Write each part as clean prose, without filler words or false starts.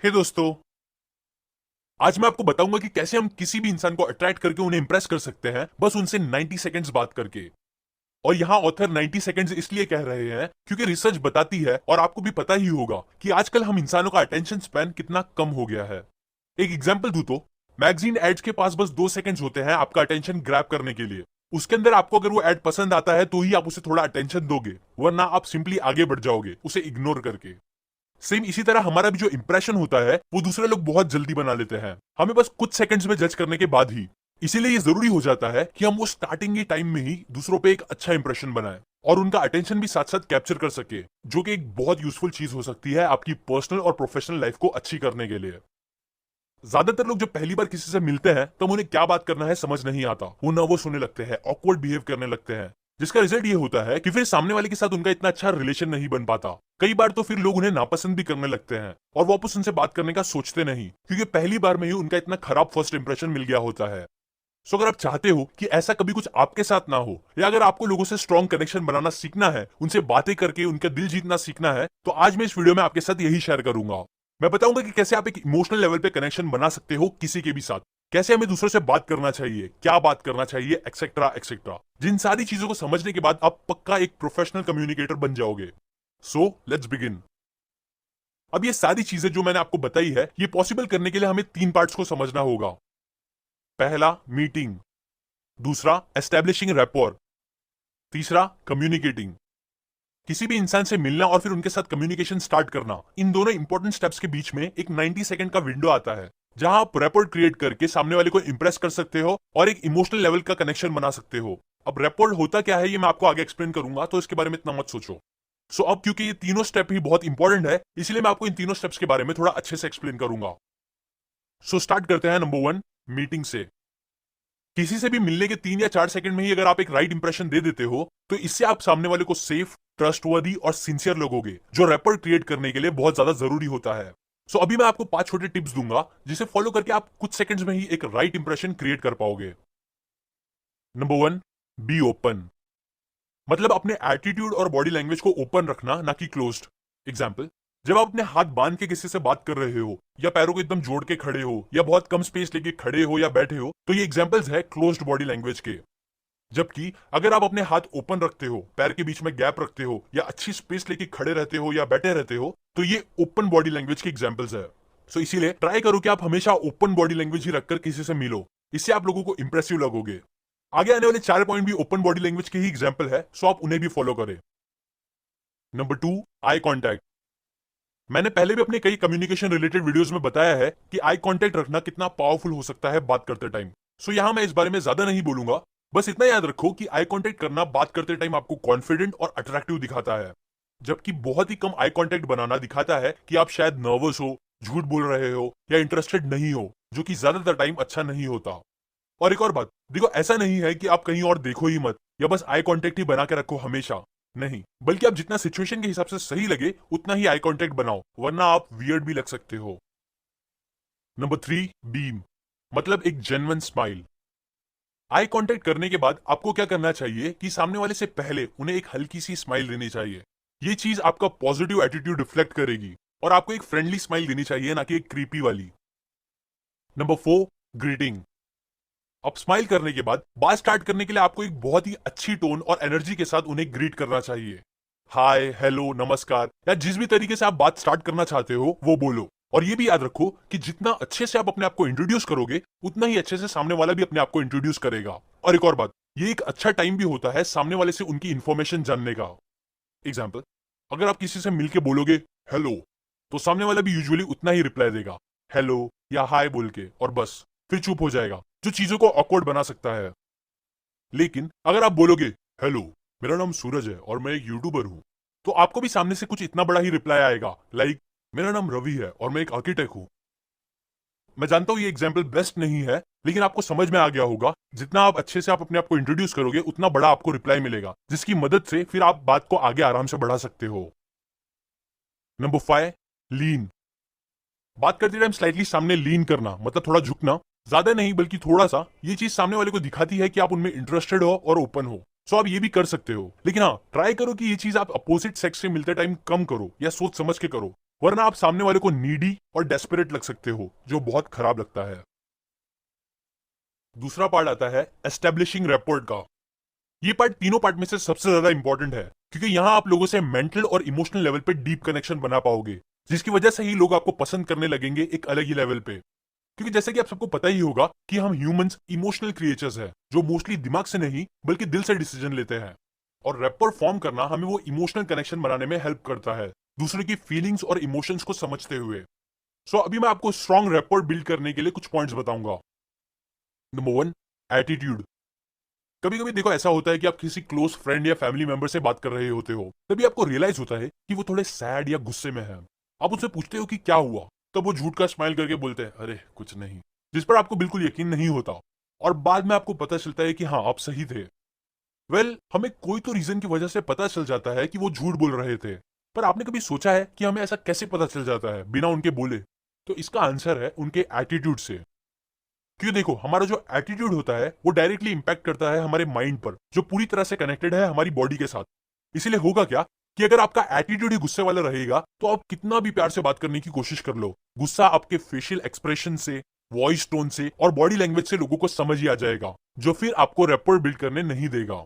हे दोस्तों, आज मैं आपको बताऊंगा कि कैसे हम किसी भी इंसान को अट्रैक्ट करके उन्हें इंप्रेस कर सकते हैं बस उनसे 90 सेकंड्स बात करके। और यहाँ ऑथर 90 सेकंड्स इसलिए कह रहे हैं क्योंकि रिसर्च बताती है और आपको भी पता ही होगा कि आजकल हम इंसानों का अटेंशन स्पैन कितना कम हो गया है। एक एग्जाम्पल दूं तो मैगजीन एड्स के पास बस 2 सेकंड्स होते हैं आपका अटेंशन ग्रैब करने के लिए। उसके अंदर आपको अगर वो एड पसंद आता है तो ही आप उसे थोड़ा अटेंशन दोगे, वरना आप सिंपली आगे बढ़ जाओगे उसे इग्नोर करके। सेम इसी तरह हमारा भी जो इंप्रेशन होता है वो दूसरे लोग बहुत जल्दी बना लेते हैं, हमें बस कुछ सेकंड्स में जज करने के बाद ही। इसीलिए ये जरूरी हो जाता है कि हम वो स्टार्टिंग के टाइम में ही दूसरों पे एक अच्छा इंप्रेशन बनाएं और उनका अटेंशन भी साथ साथ कैप्चर कर सके, जो कि एक बहुत यूजफुल चीज हो सकती है आपकी पर्सनल और प्रोफेशनल लाइफ को अच्छी करने के लिए। ज्यादातर लोग जब पहली बार किसी से मिलते हैं तो उन्हें क्या बात करना है समझ नहीं आता, वो नर्वस होने लगते हैं, ऑकवर्ड बिहेव करने लगते हैं, जिसका रिजल्ट ये होता है कि फिर सामने वाले के साथ उनका इतना अच्छा रिलेशन नहीं बन पाता। कई बार तो फिर लोग उन्हें नापसंद भी करने लगते हैं और वापस उनसे बात करने का सोचते नहीं, क्योंकि पहली बार में ही उनका इतना खराब फर्स्ट इंप्रेशन मिल गया होता है। सो अगर आप चाहते हो कि ऐसा कभी कुछ आपके साथ ना हो, या अगर आपको लोगों से स्ट्रॉन्ग कनेक्शन बनाना सीखना है, उनसे बातें करके उनका दिल जीतना सीखना है, तो आज मैं इस वीडियो में आपके साथ यही शेयर करूंगा। मैं बताऊंगा कि कैसे आप एक इमोशनल लेवल पे कनेक्शन बना सकते हो किसी के भी साथ, कैसे हमें दूसरों से बात करना चाहिए, क्या बात करना चाहिए, एक्सेट्रा एक्सेट्रा। जिन सारी चीजों को समझने के बाद आप पक्का एक प्रोफेशनल कम्युनिकेटर बन जाओगे। So let's begin. अब ये सारी चीजें जो मैंने आपको बताई है, ये पॉसिबल करने के लिए हमें 3 पार्ट्स को समझना होगा। पहला मीटिंग, दूसरा एस्टेब्लिशिंग रैपोर, तीसरा कम्युनिकेटिंग। किसी भी इंसान से मिलना और फिर उनके साथ कम्युनिकेशन स्टार्ट करना, इन दोनों इंपॉर्टेंट स्टेप्स के बीच में एक 90 सेकंड का विंडो आता है, जहां आप रैपोर्ट क्रिएट करके सामने वाले को इंप्रेस कर सकते हो और एक इमोशनल लेवल का कनेक्शन बना सकते हो। अब रैपोर्ट होता क्या है ये मैं आपको आगे एक्सप्लेन करूंगा, तो इसके बारे में इतना मत सोचो। सो अब क्योंकि ये तीनों स्टेप ही बहुत इंपॉर्टेंट है, इसलिए मैं आपको इन तीनों स्टेप्स के बारे में थोड़ा अच्छे से एक्सप्लेन करूंगा। सो स्टार्ट करते हैं नंबर 1, मीटिंग से। किसी से भी मिलने के 3 या 4 सेकंड में ही अगर आप एक राइट इंप्रेशन दे देते हो, तो इससे आप सामने वाले को सेफ, ट्रस्टवर्दी और सिंसियर लगोगे, जो रैपर क्रिएट करने के लिए बहुत ज्यादा जरूरी होता है। सो अभी मैं आपको 5 छोटे टिप्स दूंगा जिसे फॉलो करके आप कुछ सेकंड्स में ही एक राइट इंप्रेशन क्रिएट कर पाओगे। Number 1, be open. मतलब अपने एटीट्यूड और बॉडी लैंग्वेज को ओपन रखना, ना कि क्लोज्ड। एग्जाम्पल, जब आप अपने हाथ बांध के किसी से बात कर रहे हो, या पैरों को एकदम जोड़ के खड़े हो, या बहुत कम स्पेस लेके खड़े हो या बैठे हो, तो ये एग्जांपल्स है क्लोज्ड बॉडी लैंग्वेज के। जबकि अगर आप अपने हाथ ओपन रखते हो, पैर के बीच में गैप रखते हो, या अच्छी स्पेस लेके खड़े रहते हो या बैठे रहते हो, तो ये ओपन बॉडी लैंग्वेज के एग्जांपल्स है। सो इसीलिए ट्राई करो कि आप हमेशा ओपन बॉडी लैंग्वेज ही रखकर किसी से मिलो, इससे आप लोगों को इंप्रेसिव लगोगे। आगे आने वाले 4 पॉइंट भी ओपन बॉडी लैंग्वेज के ही एग्जाम्पल है, सो आप उन्हें भी फॉलो करें। Number 2, eye contact. मैंने पहले भी अपने कई कम्युनिकेशन रिलेटेड वीडियोस में बताया है कि आई कांटेक्ट रखना कितना पावरफुल हो सकता है बात करते टाइम। सो यहां मैं इस बारे में ज्यादा नहीं बोलूंगा, बस इतना याद रखो कि आई कांटेक्ट करना बात करते टाइम आपको कॉन्फिडेंट और अट्रैक्टिव दिखाता है, जबकि बहुत ही कम आई कांटेक्ट बनाना दिखाता है कि आप शायद नर्वस हो, झूठ बोल रहे हो या इंटरेस्टेड नहीं हो, जो कि ज्यादातर टाइम अच्छा नहीं होता। और एक और बात, देखो ऐसा नहीं है कि आप कहीं और देखो ही मत, या बस आई कांटेक्ट ही बना के रखो हमेशा। नहीं, बल्कि आप जितना सिचुएशन के हिसाब से सही लगे उतना ही आई कांटेक्ट बनाओ, वरना आप वियर्ड भी लग सकते हो। Number 3, beam. मतलब एक जेन्युइन स्माइल। आई कांटेक्ट करने के बाद आपको क्या करना चाहिए कि सामने वाले से पहले उन्हें एक हल्की सी स्माइल देनी चाहिए। ये चीज आपका पॉजिटिव एटीट्यूड रिफ्लेक्ट करेगी, और आपको एक फ्रेंडली स्माइल देनी चाहिए, ना कि एक क्रीपी वाली। Number 4, greeting. अब स्माइल करने के बाद बात स्टार्ट करने के लिए आपको एक बहुत ही अच्छी टोन और एनर्जी के साथ उन्हें ग्रीट करना चाहिए। हाय, हेलो, नमस्कार, या जिस भी तरीके से आप बात स्टार्ट करना चाहते हो वो बोलो। और ये भी याद रखो कि जितना अच्छे से आप अपने आप को इंट्रोड्यूस करोगे, उतना ही अच्छे से सामने वाला भी अपने आप को इंट्रोड्यूस करेगा। और एक और बात, ये एक अच्छा टाइम भी होता है सामने वाले से उनकी इंफॉर्मेशन जानने का। एग्जाम्पल, अगर आप किसी से मिलके बोलोगे हेलो, तो सामने वाला भी यूजुअली उतना ही रिप्लाई देगा, हेलो या हाय बोल के, और बस फिर चुप हो जाएगा, जो चीजों को ऑकवर्ड बना सकता है। लेकिन अगर आप बोलोगे हेलो, मेरा नाम सूरज है और मैं एक यूट्यूबर हूं, तो आपको भी सामने से कुछ इतना बड़ा ही रिप्लाई आएगा, लाइक मेरा नाम रवि है और मैं एक आर्किटेक्ट हूं। मैं जानता हूं ये एग्जाम्पल बेस्ट नहीं है, लेकिन आपको समझ में आ गया होगा, जितना आप अच्छे से आप अपने आप को इंट्रोड्यूस करोगे उतना बड़ा आपको रिप्लाई मिलेगा, जिसकी मदद से फिर आप बात को आगे आराम से बढ़ा सकते हो। नंबर 5, लीन। बात करते टाइम स्लाइटली सामने लीन करना, मतलब थोड़ा झुकना, ज्यादा नहीं बल्कि थोड़ा सा। ये चीज सामने वाले को दिखाती है कि आप उनमें इंटरेस्टेड हो और ओपन हो। सो आप ये भी कर सकते हो, लेकिन हाँ, ट्राई करो कि ये चीज आप अपोजिट सेक्स से मिलते टाइम कम करो या सोच समझ के करो, वरना आप सामने वाले को नीडी और डेस्परेट लग सकते हो, जो बहुत खराब लगता है। दूसरा पार्ट आता है एस्टेब्लिशिंग रैपोर्ट का। ये पार्ट तीनों पार्ट में से सबसे ज्यादा इंपॉर्टेंट है, क्योंकि यहां आप लोगों से मेंटल और इमोशनल लेवल पे डीप कनेक्शन बना पाओगे, जिसकी वजह से ही लोग आपको पसंद करने लगेंगे एक अलग ही लेवल पे। क्योंकि जैसे कि आप सबको पता ही होगा कि हम ह्यूमंस इमोशनल क्रिएचर्स हैं, जो मोस्टली दिमाग से नहीं बल्कि दिल से डिसीजन लेते हैं। और रैपर फॉर्म करना हमें वो इमोशनल कनेक्शन बनाने में हेल्प करता है, दूसरे की फीलिंग्स और इमोशंस को समझते हुए। सो अभी मैं आपको स्ट्रॉन्ग रैपर बिल्ड करने के लिए कुछ पॉइंट्स बताऊंगा। Number 1, attitude. कभी कभी देखो ऐसा होता है कि आप किसी क्लोज फ्रेंड या फैमिली मेंबर से बात कर रहे होते हो, तभी आपको रियलाइज होता है कि वो थोड़े सैड या गुस्से में है। आप उनसे पूछते हो कि क्या हुआ, तब वो झूठ का स्माइल करके बोलते हैं अरे कुछ नहीं, जिस पर आपको बिल्कुल यकीन नहीं होता। और बाद में आपको पता चलता है कि हाँ आप सही थे। हमें कोई तो रीजन की वजह से पता चल जाता है कि वो झूठ बोल रहे थे। पर आपने कभी सोचा है कि हमें ऐसा कैसे पता चल जाता है बिना उनके बोले? तो इसका आंसर है उनके एटीट्यूड से। क्यों, देखो हमारा जो एटीट्यूड होता है वो डायरेक्टली इंपैक्ट करता है हमारे माइंड पर, जो पूरी तरह से कनेक्टेड है हमारी बॉडी के साथ। इसीलिए होगा क्या कि अगर आपका एटीट्यूड ही गुस्से वाला रहेगा, तो आप कितना भी प्यार से बात करने की कोशिश कर लो, गुस्सा आपके फेशियल एक्सप्रेशन से, वॉइस टोन से और बॉडी लैंग्वेज से लोगों को समझ ही आ जाएगा, जो फिर आपको रैपर बिल्ड करने नहीं देगा।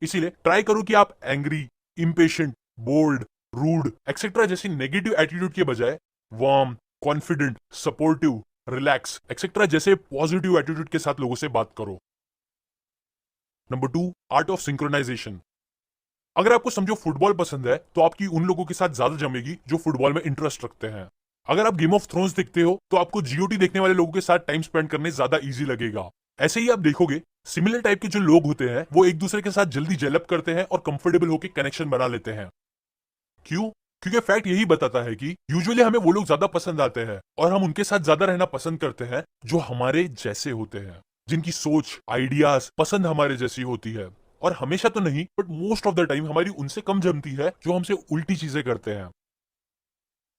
इसीलिए ट्राई करो कि आप angry, impatient, bold, rude etcetera जैसी नेगेटिव एटीट्यूड के बजाय warm, confident, supportive, relax etcetera जैसे पॉजिटिव एटीट्यूड के साथ लोगों से बात करो। Number 2, art of synchronisation. अगर आपको समझो फुटबॉल पसंद है, तो आपकी उन लोगों के साथ ज्यादा जमेगी जो फुटबॉल में इंटरेस्ट रखते हैं। अगर आप गेम ऑफ थ्रोन्स देखते हो, तो आपको जीओटी देखने वाले लोगों के साथ टाइम स्पेंड करने ज्यादा इजी लगेगा। ऐसे ही आप देखोगे सिमिलर टाइप के जो लोग होते हैं वो एक दूसरे के साथ जल्दी जेलअप करते हैं और कंफर्टेबल होकर कनेक्शन बना लेते हैं। क्यों? क्योंकि फैक्ट यही बताता है कि यूजुअली हमें वो लोग ज्यादा पसंद आते हैं और हम उनके साथ ज्यादा रहना पसंद करते हैं जो हमारे जैसे होते हैं, जिनकी सोच, आइडियाज, पसंद हमारे जैसी होती है। और हमेशा तो नहीं, but most of the time हमारी उनसे कम जमती है जो हमसे उल्टी चीजें करते हैं।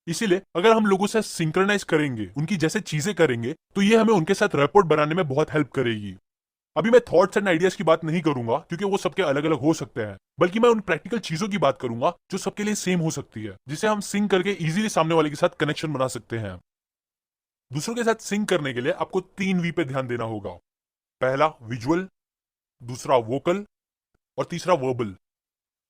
इसीलिए अगर हम लोगों से सिंक्रोनाइज करेंगे, उनकी जैसे चीजें करेंगे, तो ये हमें उनके साथ रैपोर्ट बनाने में बहुत हेल्प करेगी। अभी मैं थॉट्स एंड आइडियाज की बात नहीं करूंगा, क्योंकि वो सबके अलग अलग हो सकते हैं, बल्कि मैं उन प्रैक्टिकल चीजों की बात करूंगा जो सबके लिए सेम हो सकती है, जिसे हम सिंक करके इजीली सामने वाले के साथ कनेक्शन बना सकते हैं। दूसरों के साथ सिंक करने के लिए आपको 3 वी पे ध्यान देना होगा। पहला विजुअल, दूसरा वोकल और तीसरा वर्बल।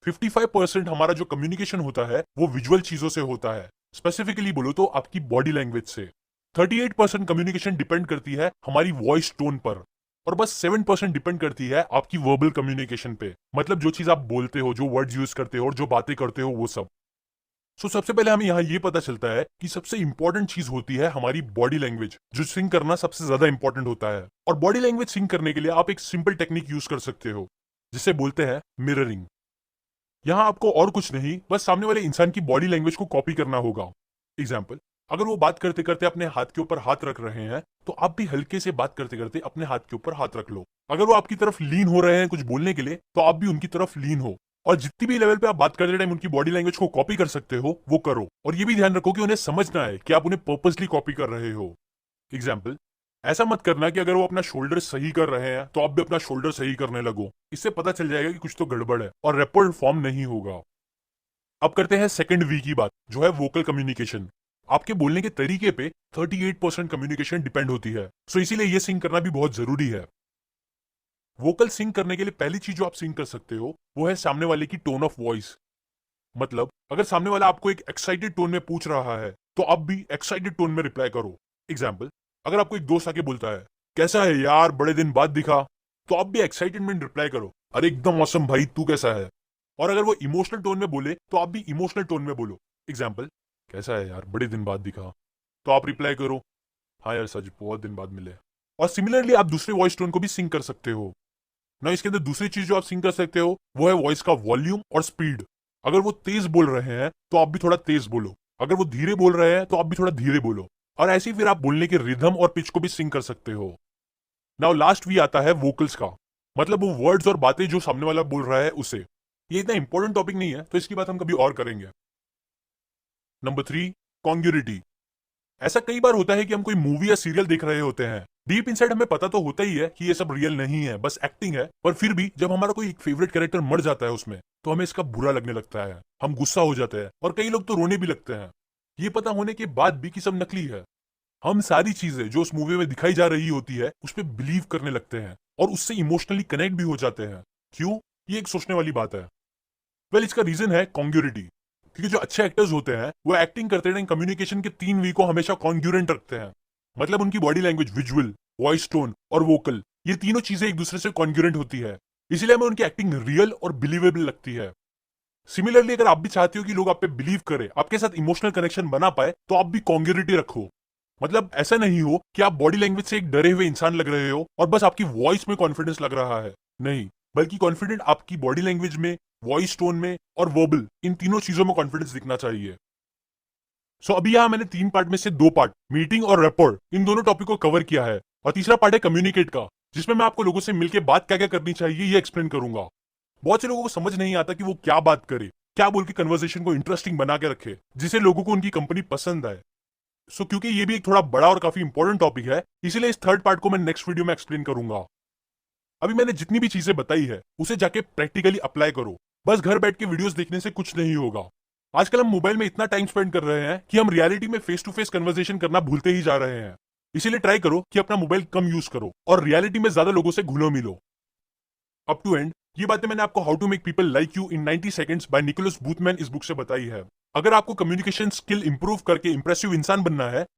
55% हमारा जो कम्युनिकेशन होता है वो विजुअल चीजों से होता है, स्पेसिफिकली बोलो तो आपकी बॉडी लैंग्वेज से। 38% कम्युनिकेशन डिपेंड करती है हमारी वॉइस टोन पर, और बस 7% डिपेंड करती है आपकी वर्बल कम्युनिकेशन पे, मतलब जो चीज आप बोलते हो, जो वर्ड्स यूज करते हो और जो बातें करते हो वो सब। सबसे पहले हमें यहाँ ये पता चलता है कि सबसे इंपॉर्टेंट चीज होती है हमारी बॉडी लैंग्वेज, जो सिंक करना सबसे ज्यादा इंपॉर्टेंट होता है। और बॉडी लैंग्वेज सिंक करने के लिए आप एक सिंपल टेक्निक यूज कर सकते हो, जिसे बोलते हैं मिररिंग। यहाँ आपको और कुछ नहीं, बस सामने वाले इंसान की बॉडी लैंग्वेज को कॉपी करना होगा। एग्जाम्पल, अगर वो बात करते करते अपने हाथ के ऊपर हाथ रख रहे हैं, तो आप भी हल्के से बात करते करते अपने हाथ के ऊपर हाथ रख लो। अगर वो आपकी तरफ लीन हो रहे हैं कुछ बोलने के लिए, तो आप भी उनकी तरफ लीन हो। और जितनी भी लेवल पे आप बात करते टाइम उनकी बॉडी लैंग्वेज को कॉपी कर सकते हो वो करो। और ये भी ध्यान रखो कि उन्हें समझ ना आए कि आप उन्हें पर्पसली कॉपी कर रहे हो। एग्जाम्पल, ऐसा मत करना कि अगर वो अपना शोल्डर सही कर रहे हैं तो आप भी अपना शोल्डर सही करने लगो। इससे पता चल जाएगा कि कुछ तो गड़बड़ है और रैपर फॉर्म नहीं होगा। अब करते हैं सेकंड वी की बात, जो है वोकल कम्युनिकेशन। आपके बोलने के तरीके पे 38% कम्युनिकेशन डिपेंड होती है, सो इसीलिए ये सिंक करना भी बहुत जरूरी है। वोकल सिंक करने के लिए पहली चीज जो आप सिंक कर सकते हो वो है सामने वाले की टोन ऑफ वॉइस। मतलब अगर सामने वाला आपको एक एक्साइटेड टोन में पूछ रहा है, तो आप भी एक्साइटेड टोन में रिप्लाई करो। एग्जाम्पल, अगर आपको एक दोस्त आके बोलता है कैसा है यार बड़े दिन बाद दिखा, तो आप भी एक्साइटेड में रिप्लाई करो अरे एकदम औसम भाई, तू कैसा है। और अगर वो इमोशनल टोन में बोले तो आप भी इमोशनल टोन में बोलो। एग्जाम्पल, कैसा है यार बड़े दिन बाद दिखा, तो आप रिप्लाई करो हाँ यार सच बहुत दिन बाद मिले। और सिमिलरली आप दूसरे वॉइस टोन को भी सिंक कर सकते हो ना। इसके अंदर दूसरी चीज जो आप सिंक कर सकते हो वो है वॉइस का वॉल्यूम और स्पीड। अगर वो तेज बोल रहे हैं तो आप भी थोड़ा तेज बोलो, अगर वो धीरे बोल रहे हैं तो आप भी थोड़ा धीरे बोलो। और ऐसे ही फिर आप बोलने के रिदम और पिच को भी सिंक कर सकते हो। नाउ लास्ट वी आता है वोकल्स का, मतलब वो वर्ड्स और बातें जो सामने वाला बोल रहा है उसे। ये इतना इंपॉर्टेंट टॉपिक नहीं है, तो इसकी बात हम कभी और करेंगे। नंबर 3, कॉन्ग्यूरिटी। ऐसा कई बार होता है कि हम कोई मूवी या सीरियल देख रहे होते हैं, डीप इनसाइड हमें पता तो होता ही है कि ये सब रियल नहीं है, बस एक्टिंग है। पर फिर भी जब हमारा कोई एक फेवरेट कैरेक्टर मर जाता है उसमें, तो हमें इसका बुरा लगने लगता है, हम गुस्सा हो जाते हैं और कई लोग तो रोने भी लगते हैं। ये पता होने के बाद भी कि सब नकली है। हम सारी चीजें जो उस मूवी में दिखाई जा रही होती है उस पर बिलीव करने लगते हैं और उससे इमोशनली कनेक्ट भी हो जाते हैं। क्यों? ये एक सोचने वाली बात है। वेल, इसका रीजन है कॉन्ग्यूरिटी। क्योंकि जो अच्छे एक्टर्स होते हैं वो एक्टिंग करते टाइम कम्युनिकेशन के 3 वी को हमेशा कॉन्ग्यूरेंट रखते हैं। मतलब उनकी body language, visual, voice tone और वोकल, ये तीनों चीजें एक दूसरे से कॉन्ग्यूरेंट होती है। इसलिए हमें उनकी एक्टिंग रियल और बिलीवेबल लगती है। सिमिलरली, अगर आप भी चाहते हो कि लोग आप पे बिलीव करें, आपके साथ इमोशनल कनेक्शन बना पाए, तो आप भी कॉन्ग्यूरिटी रखो। मतलब ऐसा नहीं हो कि आप बॉडी लैंग्वेज से एक डरे हुए इंसान लग रहे हो और बस आपकी वॉइस में कॉन्फिडेंस लग रहा है। नहीं, बल्कि कॉन्फिडेंट आपकी बॉडी लैंग्वेज में, वॉइस टोन में और वर्बल, इन तीनों चीजों में कॉन्फिडेंस दिखना चाहिए। सो अभी यहाँ मैंने 3 पार्ट में से 2 पार्ट, मीटिंग और रैपर, इन दोनों टॉपिक को कवर किया है। और तीसरा पार्ट है कम्युनिकेट का, जिसमें मैं आपको लोगों से मिलकर बात क्या क्या करनी चाहिए ये एक्सप्लेन करूंगा। बहुत से लोगों को समझ नहीं आता कि वो क्या बात करे, क्या बोल के कन्वर्सेशन को इंटरेस्टिंग बना के रखे, जिससे लोगों को उनकी कंपनी पसंद आए। सो क्योंकि ये भी एक थोड़ा बड़ा और काफी इंपॉर्टेंट टॉपिक है, इसीलिए इस थर्ड पार्ट को मैं नेक्स्ट वीडियो में एक्सप्लेन करूंगा। अभी मैंने जितनी भी चीजें बताई है उसे जाके प्रैक्टिकली अप्लाई करो। बस घर बैठ के वीडियोस देखने से कुछ नहीं होगा। आजकल हम मोबाइल में इतना टाइम स्पेंड कर रहे हैं कि हम रियलिटी में फेस टू फेस कन्वर्सेशन करना भूलते ही जा रहे हैं। इसीलिए ट्राई करो कि अपना मोबाइल कम यूज करो और रियलिटी में ज्यादा लोगों से घुलो मिलो। अप टू एंड ये बातें मैंने आपको how to make people like you in 90 seconds by Nicholas Boothman इस बुक से बताई है। अगर आपको कम्युनिकेशन स्किल इंप्रूव करके इंप्रेसिव इंसान बनना है